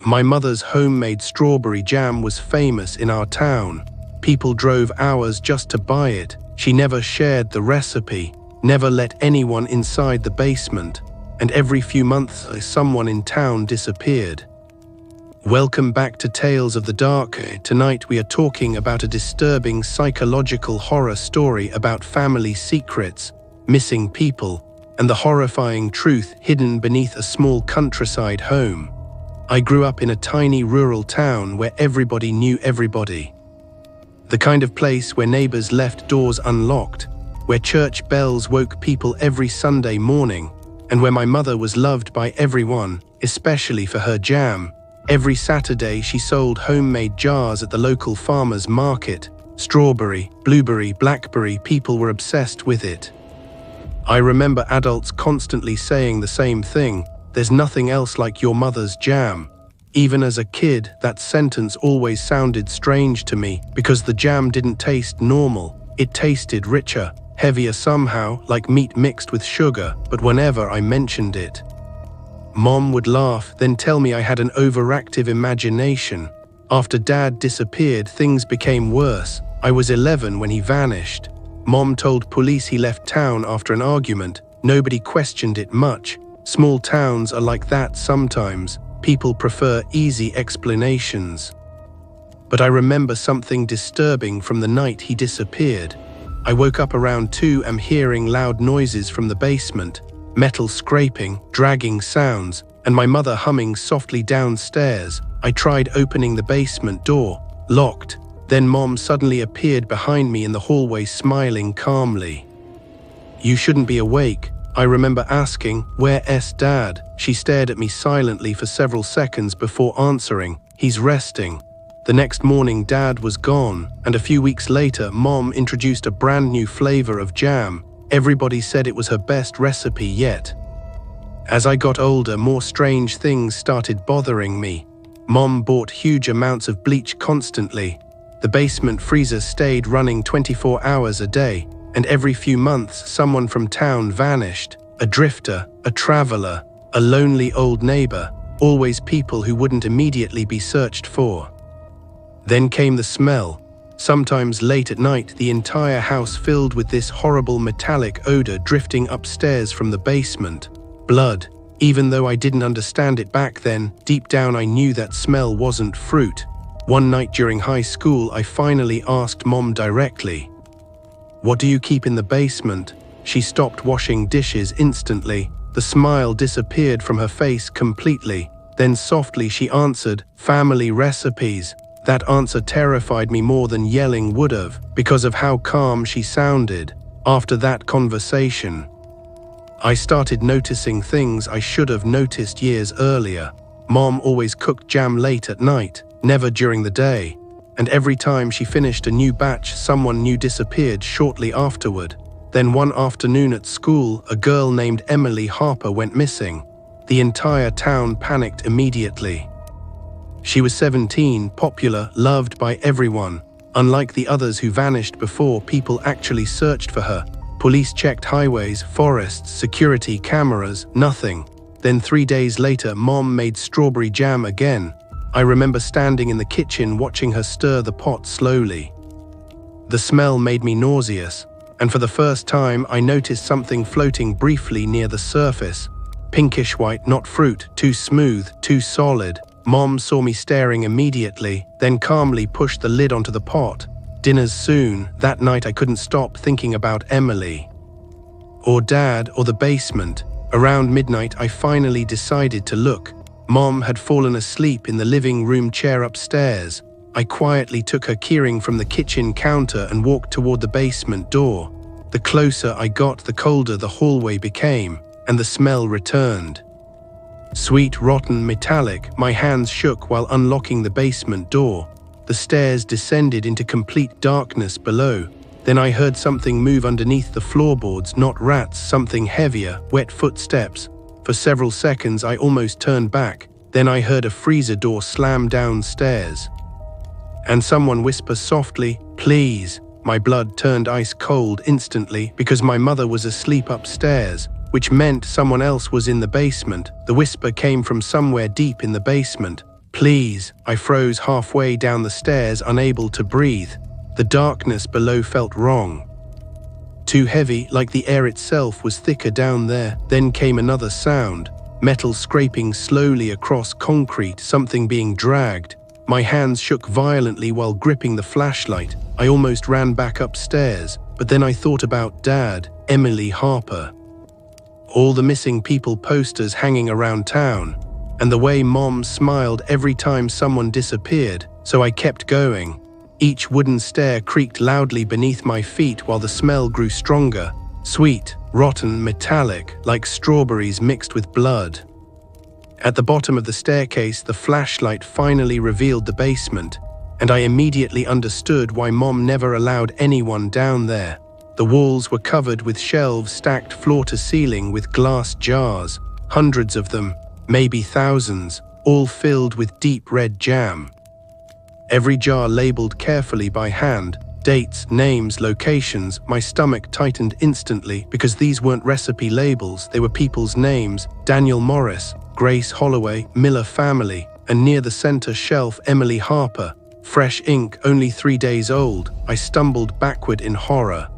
My mother's homemade strawberry jam was famous in our town. People drove hours just to buy it. She never shared the recipe, never let anyone inside the basement, and every few months someone in town disappeared. Welcome back to Tales of the Dark. Tonight we are talking about a disturbing psychological horror story about family secrets, missing people, and the horrifying truth hidden beneath a small countryside home. I grew up in a tiny rural town where everybody knew everybody. The kind of place where neighbors left doors unlocked, where church bells woke people every Sunday morning, and where my mother was loved by everyone, especially for her jam. Every Saturday she sold homemade jars at the local farmer's market. Strawberry, blueberry, blackberry, people were obsessed with it. I remember adults constantly saying the same thing, "There's nothing else like your mother's jam." Even as a kid, that sentence always sounded strange to me because the jam didn't taste normal. It tasted richer, heavier somehow, like meat mixed with sugar, but whenever I mentioned it, Mom would laugh, then tell me I had an overactive imagination. After Dad disappeared, things became worse. I was 11 when he vanished. Mom told police he left town after an argument. Nobody questioned it much. Small towns are like that sometimes. People prefer easy explanations. But I remember something disturbing from the night he disappeared. I woke up around 2 am hearing loud noises from the basement, metal scraping, dragging sounds, and my mother humming softly downstairs. I tried opening the basement door, locked. Then Mom suddenly appeared behind me in the hallway smiling calmly. "You shouldn't be awake." I remember asking, "Where's Dad?" She stared at me silently for several seconds before answering, "He's resting." The next morning Dad was gone, and a few weeks later Mom introduced a brand new flavor of jam. Everybody said it was her best recipe yet. As I got older, more strange things started bothering me. Mom bought huge amounts of bleach constantly. The basement freezer stayed running 24 hours a day, and every few months someone from town vanished. A drifter, a traveler, a lonely old neighbor, always people who wouldn't immediately be searched for. Then came the smell. Sometimes late at night, the entire house filled with this horrible metallic odor drifting upstairs from the basement. Blood. Even though I didn't understand it back then, deep down I knew that smell wasn't fruit. One night during high school, I finally asked Mom directly, "What do you keep in the basement?" She stopped washing dishes instantly. The smile disappeared from her face completely. Then softly she answered, "Family recipes." That answer terrified me more than yelling would have, because of how calm she sounded. After that conversation, I started noticing things I should have noticed years earlier. Mom always cooked jam late at night, never during the day. And every time she finished a new batch, someone new disappeared shortly afterward. Then one afternoon at school, a girl named Emily Harper went missing. The entire town panicked immediately. She was 17, popular, loved by everyone. Unlike the others who vanished before, people actually searched for her. Police checked highways, forests, security cameras, nothing. Then 3 days later, Mom made strawberry jam again. I remember standing in the kitchen watching her stir the pot slowly. The smell made me nauseous, and for the first time I noticed something floating briefly near the surface. Pinkish white, not fruit, too smooth, too solid. Mom saw me staring immediately, then calmly pushed the lid onto the pot. Dinner's soon. That night I couldn't stop thinking about Emily, or Dad, or the basement. Around midnight I finally decided to look. Mom had fallen asleep in the living room chair upstairs. I quietly took her keyring from the kitchen counter and walked toward the basement door. The closer I got, the colder the hallway became, and the smell returned. Sweet, rotten, metallic. My hands shook while unlocking the basement door. The stairs descended into complete darkness below. Then I heard something move underneath the floorboards, not rats, something heavier, wet footsteps. For several seconds I almost turned back. Then I heard a freezer door slam downstairs, and someone whisper softly, "Please." My blood turned ice cold instantly because my mother was asleep upstairs, which meant someone else was in the basement. The whisper came from somewhere deep in the basement. Please, I froze halfway down the stairs, unable to breathe. The darkness below felt wrong. Too heavy, like the air itself was thicker down there. Then came another sound, metal scraping slowly across concrete, something being dragged. My hands shook violently while gripping the flashlight. I almost ran back upstairs, but then I thought about Dad, Emily Harper. All the missing people posters hanging around town, and the way Mom smiled every time someone disappeared, so I kept going. Each wooden stair creaked loudly beneath my feet while the smell grew stronger, sweet, rotten, metallic, like strawberries mixed with blood. At the bottom of the staircase, the flashlight finally revealed the basement, and I immediately understood why Mom never allowed anyone down there. The walls were covered with shelves stacked floor to ceiling with glass jars, hundreds of them, maybe thousands, all filled with deep red jam. Every jar labeled carefully by hand, dates, names, locations. My stomach tightened instantly because these weren't recipe labels, they were people's names: Daniel Morris, Grace Holloway, Miller family, and near the center shelf, Emily Harper. Fresh ink, only 3 days old. I stumbled backward in horror.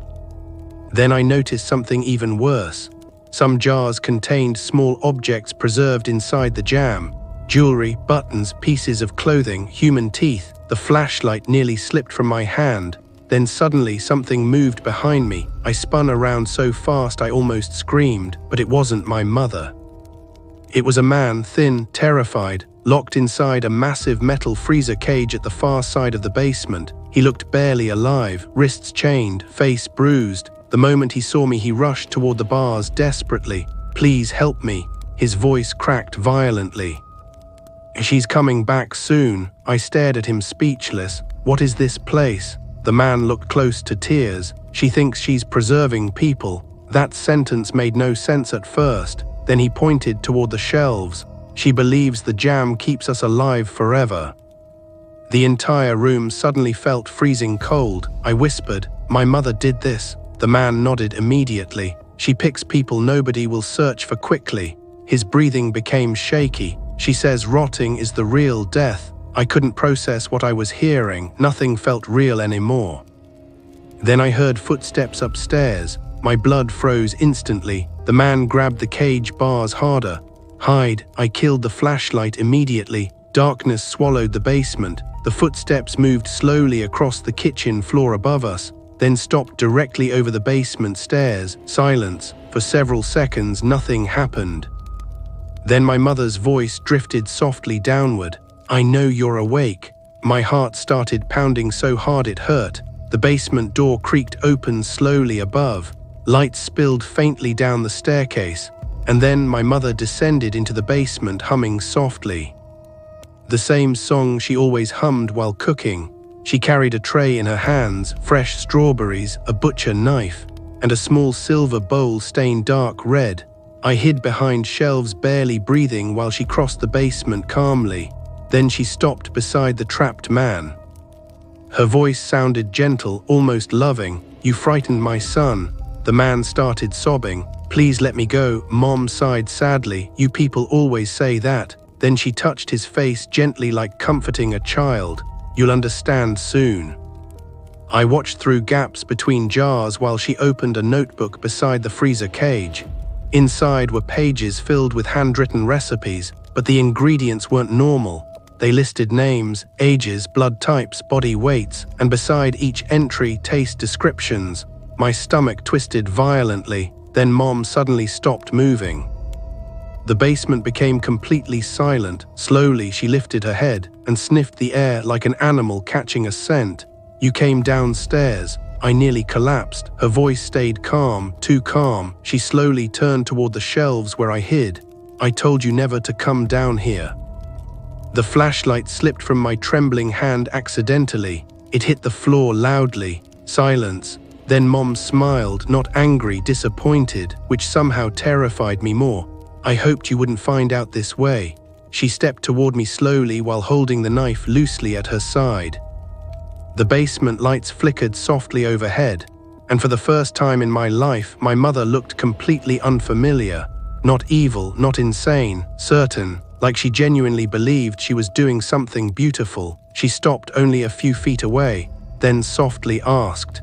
Then I noticed something even worse. Some jars contained small objects preserved inside the jam. Jewelry, buttons, pieces of clothing, human teeth. The flashlight nearly slipped from my hand. Then suddenly something moved behind me. I spun around so fast I almost screamed, but it wasn't my mother. It was a man, thin, terrified, locked inside a massive metal freezer cage at the far side of the basement. He looked barely alive, wrists chained, face bruised. The moment he saw me, he rushed toward the bars desperately. "Please help me." His voice cracked violently. "She's coming back soon." I stared at him speechless. "What is this place?" The man looked close to tears. "She thinks she's preserving people." That sentence made no sense at first. Then he pointed toward the shelves. "She believes the jam keeps us alive forever." The entire room suddenly felt freezing cold. I whispered, "My mother did this." The man nodded immediately. "She picks people nobody will search for quickly." His breathing became shaky. "She says rotting is the real death." I couldn't process what I was hearing. Nothing felt real anymore. Then I heard footsteps upstairs. My blood froze instantly. The man grabbed the cage bars harder. "Hide." I killed the flashlight immediately. Darkness swallowed the basement. The footsteps moved slowly across the kitchen floor above us, then stopped directly over the basement stairs. Silence. For several seconds, nothing happened. Then my mother's voice drifted softly downward. "I know you're awake." My heart started pounding so hard it hurt. The basement door creaked open slowly above. Lights spilled faintly down the staircase, and then my mother descended into the basement humming softly. The same song she always hummed while cooking. She carried a tray in her hands, fresh strawberries, a butcher knife, and a small silver bowl stained dark red. I hid behind shelves, barely breathing, while she crossed the basement calmly. Then she stopped beside the trapped man. Her voice sounded gentle, almost loving. "You frightened my son." The man started sobbing. "Please let me go." Mom sighed sadly. "You people always say that." Then she touched his face gently, like comforting a child. "You'll understand soon." I watched through gaps between jars while she opened a notebook beside the freezer cage. Inside were pages filled with handwritten recipes, but the ingredients weren't normal. They listed names, ages, blood types, body weights, and beside each entry, taste descriptions. My stomach twisted violently. Then Mom suddenly stopped moving. The basement became completely silent. Slowly, she lifted her head and sniffed the air like an animal catching a scent. "You came downstairs." I nearly collapsed. Her voice stayed calm, too calm. She slowly turned toward the shelves where I hid. "I told you never to come down here." The flashlight slipped from my trembling hand accidentally. It hit the floor loudly. Silence. Then Mom smiled, not angry, disappointed, which somehow terrified me more. "I hoped you wouldn't find out this way." She stepped toward me slowly while holding the knife loosely at her side. The basement lights flickered softly overhead, and for the first time in my life, my mother looked completely unfamiliar. Not evil, not insane, certain. like she genuinely believed she was doing something beautiful. She stopped only a few feet away, then softly asked,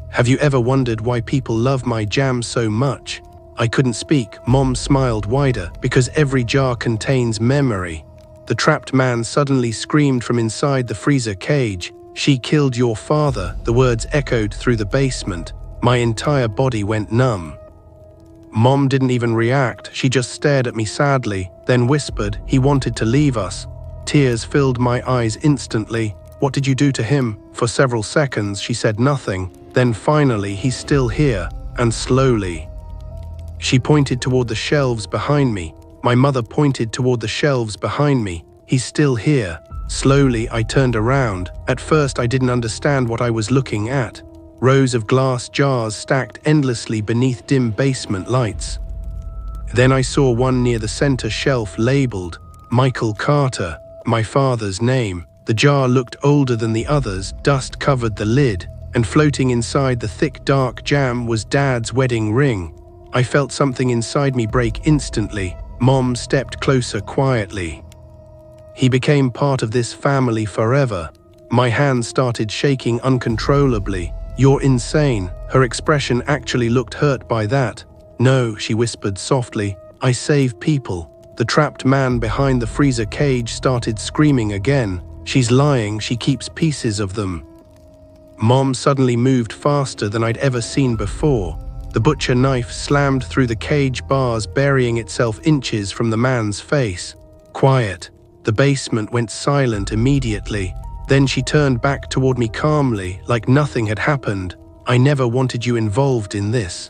"Have you ever wondered why people love my jam so much?" I couldn't speak. Mom smiled wider, because every jar contains memory. The trapped man suddenly screamed from inside the freezer cage, "She killed your father." The words echoed through the basement. My entire body went numb. Mom didn't even react. She just stared at me sadly, then whispered, "He wanted to leave us." Tears filled my eyes instantly. "What did you do to him?" For several seconds she said nothing. Then finally, "He's still here." And slowly, she pointed toward the shelves behind me. My mother pointed toward the shelves behind me. "He's still here." Slowly, I turned around. At first, I didn't understand what I was looking at. Rows of glass jars stacked endlessly beneath dim basement lights. Then I saw one near the center shelf labeled Michael Carter, my father's name. The jar looked older than the others. Dust covered the lid, and floating inside the thick dark jam was Dad's wedding ring. I felt something inside me break instantly. Mom stepped closer quietly. "He became part of this family forever." My hands started shaking uncontrollably. "You're insane." Her expression actually looked hurt by that. "No," she whispered softly. "I save people." The trapped man behind the freezer cage started screaming again. "She's lying. She keeps pieces of them." Mom suddenly moved faster than I'd ever seen before. The butcher knife slammed through the cage bars, burying itself inches from the man's face. Quiet. The basement went silent immediately. Then she turned back toward me calmly, like nothing had happened. "I never wanted you involved in this."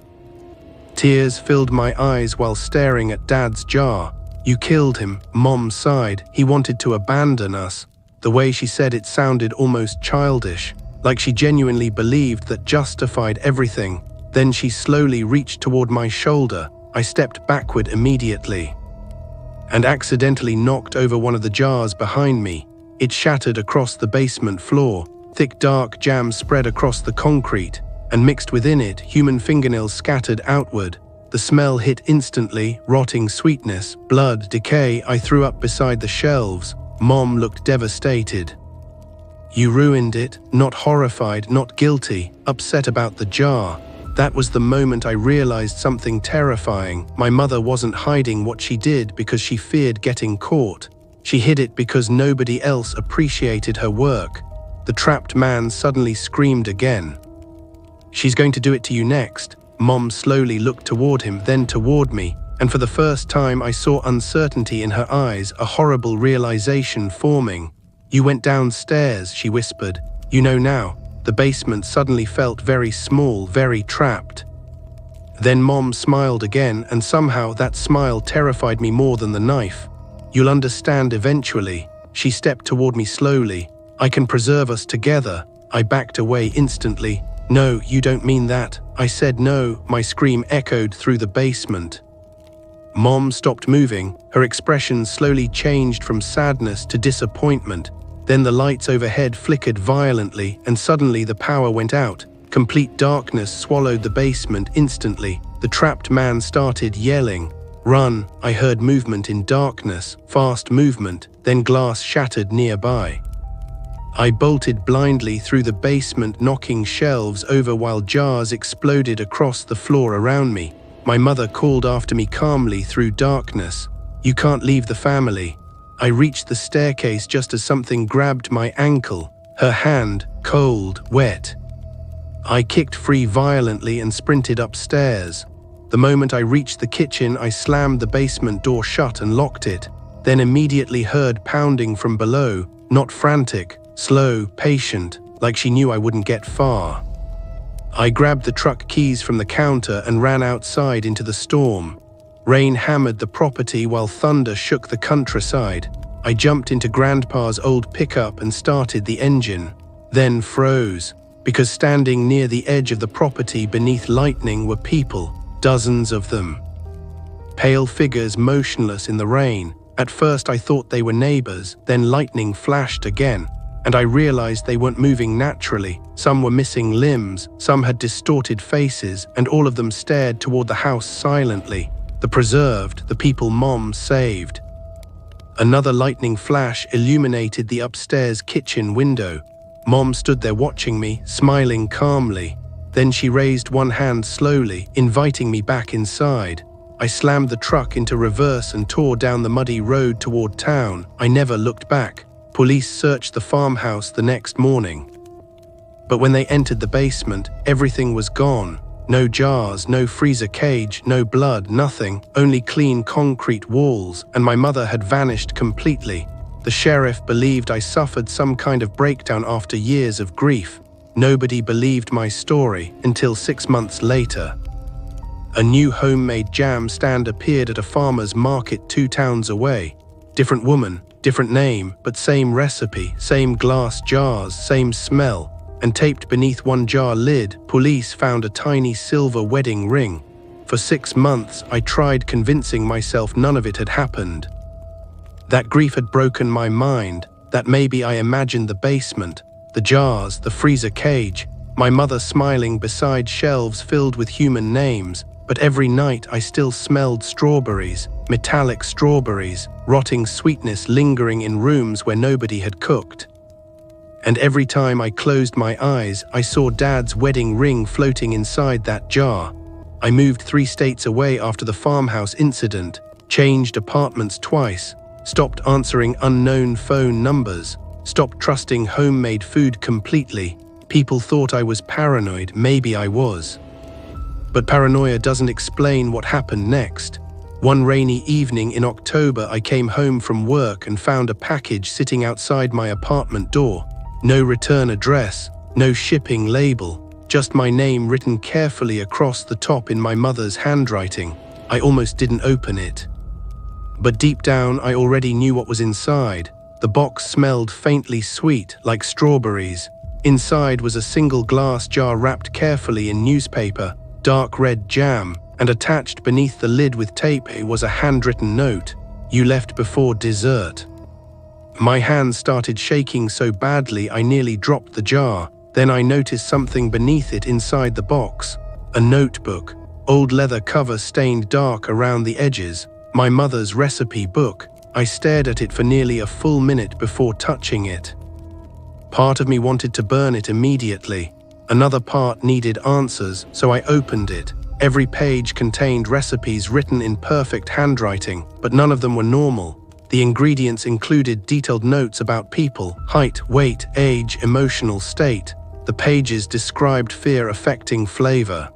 Tears filled my eyes while staring at Dad's jar. "You killed him," Mom sighed. "He wanted to abandon us." The way she said it sounded almost childish, like she genuinely believed that justified everything. Then she slowly reached toward my shoulder. I stepped backward immediately and accidentally knocked over one of the jars behind me. It shattered across the basement floor. Thick dark jam spread across the concrete, and mixed within it, human fingernails scattered outward. The smell hit instantly, rotting sweetness, blood, decay. I threw up beside the shelves. Mom looked devastated. "You ruined it." Not horrified, not guilty, upset about the jar. That was the moment I realized something terrifying. My mother wasn't hiding what she did because she feared getting caught. She hid it because nobody else appreciated her work. The trapped man suddenly screamed again. "She's going to do it to you next." Mom slowly looked toward him, then toward me, and for the first time I saw uncertainty in her eyes, a horrible realization forming. "You went downstairs," she whispered. "You know now." The basement suddenly felt very small, very trapped. Then Mom smiled again, and somehow that smile terrified me more than the knife. "You'll understand eventually." She stepped toward me slowly. "I can preserve us together." I backed away instantly. "No, you don't mean that." I said no. My scream echoed through the basement. Mom stopped moving. Her expression slowly changed from sadness to disappointment. Then the lights overhead flickered violently, and suddenly the power went out. Complete darkness swallowed the basement instantly. The trapped man started yelling. "Run!" I heard movement in darkness, fast movement, then glass shattered nearby. I bolted blindly through the basement, knocking shelves over while jars exploded across the floor around me. My mother called after me calmly through darkness. "You can't leave the family." I reached the staircase just as something grabbed my ankle, her hand, cold, wet. I kicked free violently and sprinted upstairs. The moment I reached the kitchen, I slammed the basement door shut and locked it, then immediately heard pounding from below, not frantic, slow, patient, like she knew I wouldn't get far. I grabbed the truck keys from the counter and ran outside into the storm. Rain hammered the property while thunder shook the countryside. I jumped into Grandpa's old pickup and started the engine, then froze, because standing near the edge of the property beneath lightning were people, dozens of them. Pale figures motionless in the rain. At first I thought they were neighbors, then lightning flashed again, and I realized they weren't moving naturally. Some were missing limbs, some had distorted faces, and all of them stared toward the house silently. The preserved, the people Mom saved. Another lightning flash illuminated the upstairs kitchen window. Mom stood there watching me, smiling calmly. Then she raised one hand slowly, inviting me back inside. I slammed the truck into reverse and tore down the muddy road toward town. I never looked back. Police searched the farmhouse the next morning. But when they entered the basement, everything was gone. No jars, no freezer cage, no blood, nothing, only clean concrete walls, and my mother had vanished completely. The sheriff believed I suffered some kind of breakdown after years of grief. Nobody believed my story until 6 months later. A new homemade jam stand appeared at a farmer's market 2 towns away. Different woman, different name, but same recipe, same glass jars, same smell. And taped beneath one jar lid, police found a tiny silver wedding ring. For 6 months, I tried convincing myself none of it had happened. That grief had broken my mind, that maybe I imagined the basement, the jars, the freezer cage, my mother smiling beside shelves filled with human names, but every night I still smelled strawberries, metallic strawberries, rotting sweetness lingering in rooms where nobody had cooked. And every time I closed my eyes, I saw Dad's wedding ring floating inside that jar. I moved 3 states away after the farmhouse incident, changed apartments twice, stopped answering unknown phone numbers, stopped trusting homemade food completely. People thought I was paranoid, maybe I was. But paranoia doesn't explain what happened next. One rainy evening in October, I came home from work and found a package sitting outside my apartment door. No return address, no shipping label, just my name written carefully across the top in my mother's handwriting. I almost didn't open it. But deep down, I already knew what was inside. The box smelled faintly sweet, like strawberries. Inside was a single glass jar wrapped carefully in newspaper, dark red jam, and attached beneath the lid with tape was a handwritten note. "You left before dessert." My hands started shaking so badly I nearly dropped the jar. Then I noticed something beneath it inside the box. A notebook, old leather cover stained dark around the edges. My mother's recipe book. I stared at it for nearly a full minute before touching it. Part of me wanted to burn it immediately. Another part needed answers, so I opened it. Every page contained recipes written in perfect handwriting, but none of them were normal. The ingredients included detailed notes about people, height, weight, age, emotional state. The pages described fear affecting flavor,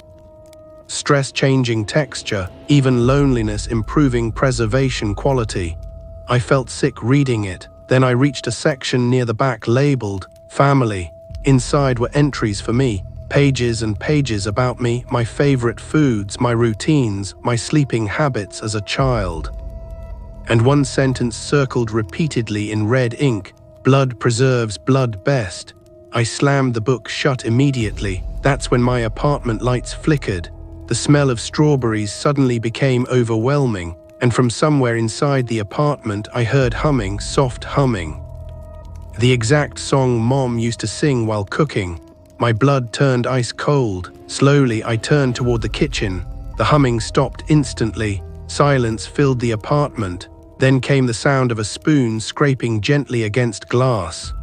stress changing texture, even loneliness improving preservation quality. I felt sick reading it. Then I reached a section near the back labeled Family. Inside were entries for me, pages and pages about me, my favorite foods, my routines, my sleeping habits as a child. And one sentence circled repeatedly in red ink: "Blood preserves blood best." I slammed the book shut immediately. That's when my apartment lights flickered. The smell of strawberries suddenly became overwhelming, and from somewhere inside the apartment I heard humming, soft humming. The exact song Mom used to sing while cooking. My blood turned ice cold. Slowly I turned toward the kitchen. The humming stopped instantly. Silence filled the apartment. Then came the sound of a spoon scraping gently against glass.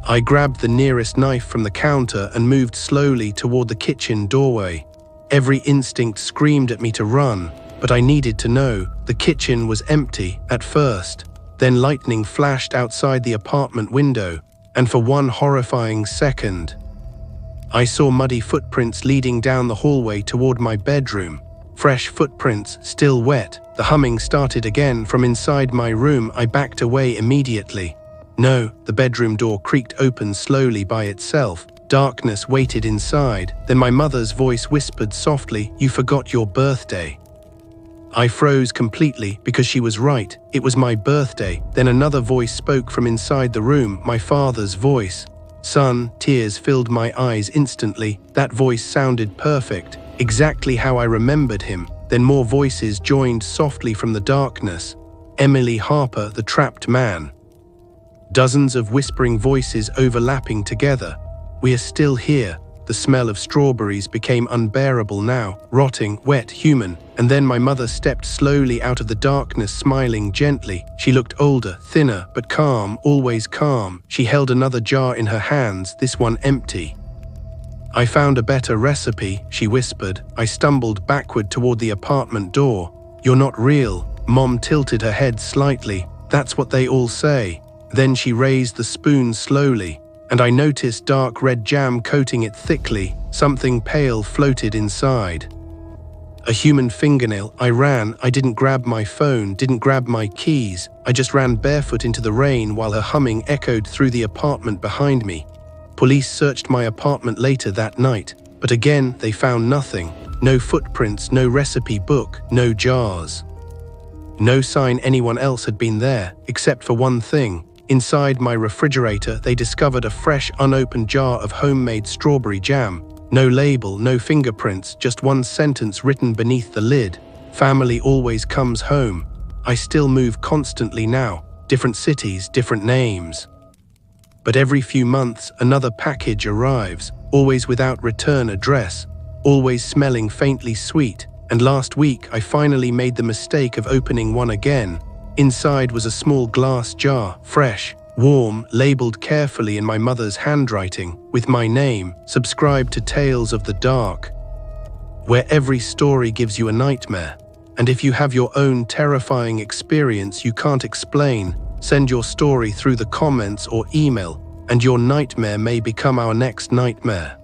I grabbed the nearest knife from the counter and moved slowly toward the kitchen doorway. Every instinct screamed at me to run, but I needed to know. The kitchen was empty at first. Then lightning flashed outside the apartment window, and for one horrifying second, I saw muddy footprints leading down the hallway toward my bedroom. Fresh footprints, still wet. The humming started again from inside my room. I backed away immediately. No, the bedroom door creaked open slowly by itself. Darkness waited inside. Then my mother's voice whispered softly, "You forgot your birthday." I froze completely because she was right. It was my birthday. Then another voice spoke from inside the room, my father's voice. "Son," tears filled my eyes instantly. That voice sounded perfect, exactly how I remembered him. Then more voices joined softly from the darkness. Emily Harper, the trapped man. Dozens of whispering voices overlapping together. "We are still here. The smell of strawberries became unbearable now, rotting, wet, human. And then my mother stepped slowly out of the darkness, smiling gently. She looked older, thinner, but calm, always calm. She held another jar in her hands, this one empty. "I found a better recipe," she whispered. I stumbled backward toward the apartment door. "You're not real." Mom tilted her head slightly. "That's what they all say." Then she raised the spoon slowly, and I noticed dark red jam coating it thickly. Something pale floated inside. A human fingernail. I ran. I didn't grab my phone, didn't grab my keys. I just ran barefoot into the rain while her humming echoed through the apartment behind me. Police searched my apartment later that night, but again they found nothing. No footprints, no recipe book, no jars. No sign anyone else had been there, except for one thing. Inside my refrigerator, they discovered a fresh, unopened jar of homemade strawberry jam. No label, no fingerprints, just one sentence written beneath the lid. "Family always comes home." I still move constantly now. Different cities, different names. But every few months, another package arrives, always without return address, always smelling faintly sweet. And last week, I finally made the mistake of opening one again. Inside was a small glass jar, fresh, warm, labeled carefully in my mother's handwriting, with my name, "Subscribe to Tales of the Dark," where every story gives you a nightmare. And if you have your own terrifying experience you can't explain, send your story through the comments or email, and your nightmare may become our next nightmare.